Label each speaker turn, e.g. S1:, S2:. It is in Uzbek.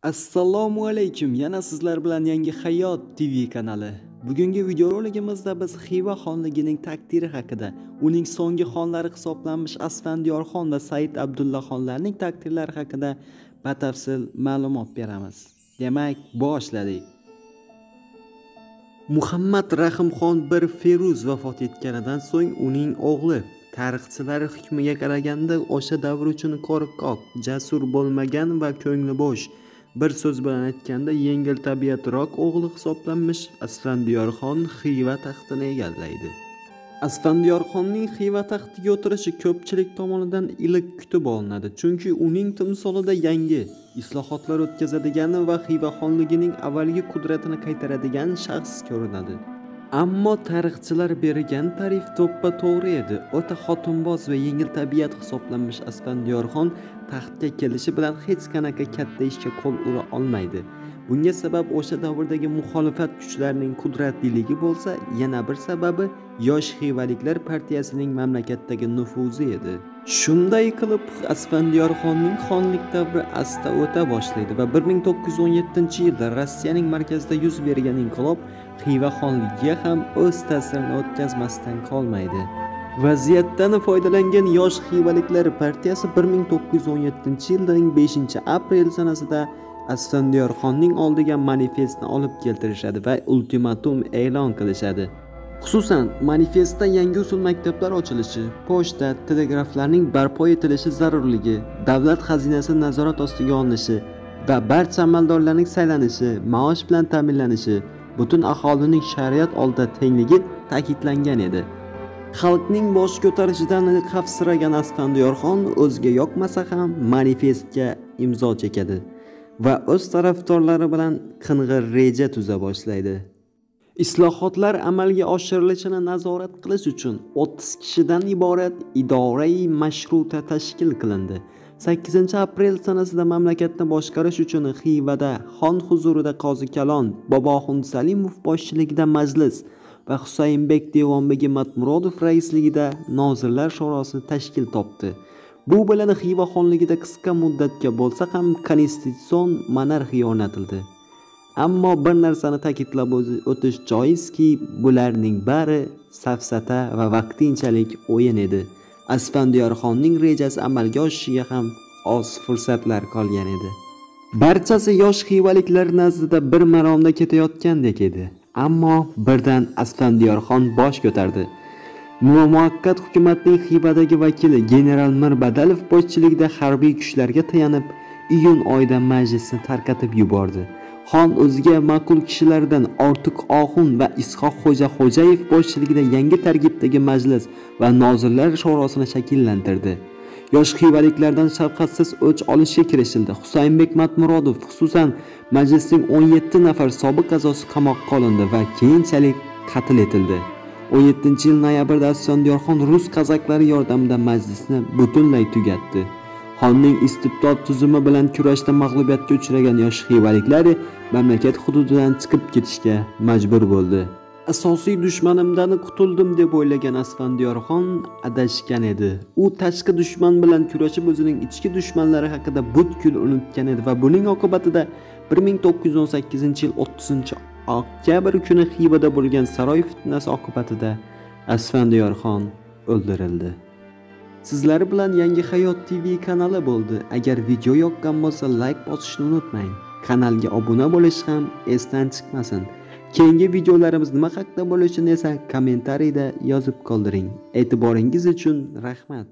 S1: Assalomu alaykum. Yana sizlar bilan Yangi Hayot TV kanali. Bugungi videorolikimizda biz Xiva xonligining taqdiri haqida, uning so'nggi xonlari hisoblanmish Asfandiyorxon va Said Abdulla xonlarning taqdirlari haqida batafsil ma'lumot beramiz. Demak, boshladik. Muhammad Rahimxon bir Feruz vafot etganidan so'ng uning o'g'li tarixchilar hukmiga qaraganda o'sha davr uchun qo'rqoq, jasur bo'lmagan va ko'ngli bo'sh, bir so'z bilan aytganda yengil tabiatroq o'g'li hisoblanmish Asfandiyorxon Xiva taxtini egallaydi. Asfandiyorxonning Xiva taxtiga o'tirishi ko'pchilik tomonidan iliq kutib olinadi, chunki uning timsolida yangi islohotlar o'tkazadigan va Xiva xonligining avvalgi qudratini qaytaradigan shaxs ko'rinadi. Ammo tarixchilar bergan ta'rif to'ppa to'g'ri edi. O'ta xotinboz va yengil tabiat hisoblanmish Asfandiyorxon taxtga kelishi bilan hech qanaqa katta ishga qo'l ura olmaydi. Bunga sabab o'sha davrdagi muxolifat kuchlarining qudratliligi bo'lsa, yana bir sababi yosh xivaliklar partiyasining mamlakatdagi nufuzi edi. Shunday qilib Asfandiyorxonning xonlik davri asta o'ta boshlaydi va 1917-yilda Rossiyaning markazida yuz bergan inqilob Xiva xonligiga ham o'z ta'sirini o'tkazmasdan qolmaydi. Vaziyatdan foydalangan yosh xivaliklar partiyasi 1917-yilning 5-aprel sanasida Asfandiyorxonning oldiga manifestni olib keltirishadi va ultimatum e'lon qilishadi. Xususan, manifestda yangi usul maktablar ochilishi, pochta, telegraflarning barpo etilishi zarurligi, davlat xazinasi nazorat ostiga olinishi va barcha amaldorlarning saylanishi, maosh bilan ta'minlanishi, butun aholining shariat oldida tengligi ta'kidlangan edi. Xalqning bosh ko'tarishidan xavfsiragan Asfandiyorxon o'ziga yoqmasa ham manifestga imzo chekadi va o'z tarafdorlari bilan qing'ir reja tuza boshlaydi. Islohotlar amalga oshirilishini nazorat qilish uchun 30 kishidan iborat idora-i mashruta tashkil qilindi. 8-aprel sanasida mamlakatni boshqarish uchun Xivada xon huzurida Qozi Kalon Boboxun Salimov boshchiligida majlis va Husaynbek Devonbegi Matmurodov raisligida Nozirlar shorosi tashkil topdi. Bu bilan Xiva xonligida qisqa muddatga bo'lsa ham konstitutsion monarxiya o'rnatildi. Ammo bir narsani ta'kidlab o'tish joizki, bularning bari safsata va vaqtinchalik o'yin edi. Asfandiyorxonning rejasi amalga oshishiga ham oz fursatlar qolgan edi. Barchasi yosh xivaliklar nazdida bir maromda ketayotgandek edi. Ammo birdan Asfandiyorxon bosh ko'tardi. Muvaqqat hukumatning Xivadagi vakili general Mirbadalov boshchiligida harbiy kuchlarga tayanib, iyun oyida majlisni tarqatib yubordi. Xon o'ziga ma'qul kishilardan Ortiq Oxun va Ishoq Xo'ja Xo'jayev boshchiligida yangi tarkibdagi majlis va Nozirlar shorosini shakllantirdi. Yosh xivaliklardan shafqatsiz o'ch olishga kirishildi. Husaynbek Matmurodov, xususan majlisning 17 nafar sobiq a'zosi qamoqqa olindi va keyinchalik qatl etildi. 17-yil noyabrda Asfandiyorxon rus qazaklari yordamida majlisni butunlay tugatdi. Xonning istibdod tuzumi bilan kurashda mag'lubiyatga uchragan yosh xivaliklar mamlakat hududidan chiqib ketishga majbur bo'ldi. Asosiy dushmanimdan qutuldim deb o'ylagan Asfandiyorxon adashgan edi. U tashqi dushman bilan kurashib o'zining ichki dushmanlari haqida butkul unutgan edi va buning oqibatida 1918-yil 30-oktyabr kuni Xivada bo'lgan saroy fitnasi oqibatida Asfandiyorxon o'ldirildi. Sizlar bilan Yangi Hayot TV kanali bo'ldi. Agar video yoqqan bo'lsa, like bosishni unutmang. Kanalga obuna bo'lish ham esdan chiqmasin. Keyingi videolarimiz nima haqida bo'lishini esa kommentariyda yozib qoldiring. E'tiboringiz uchun rahmat.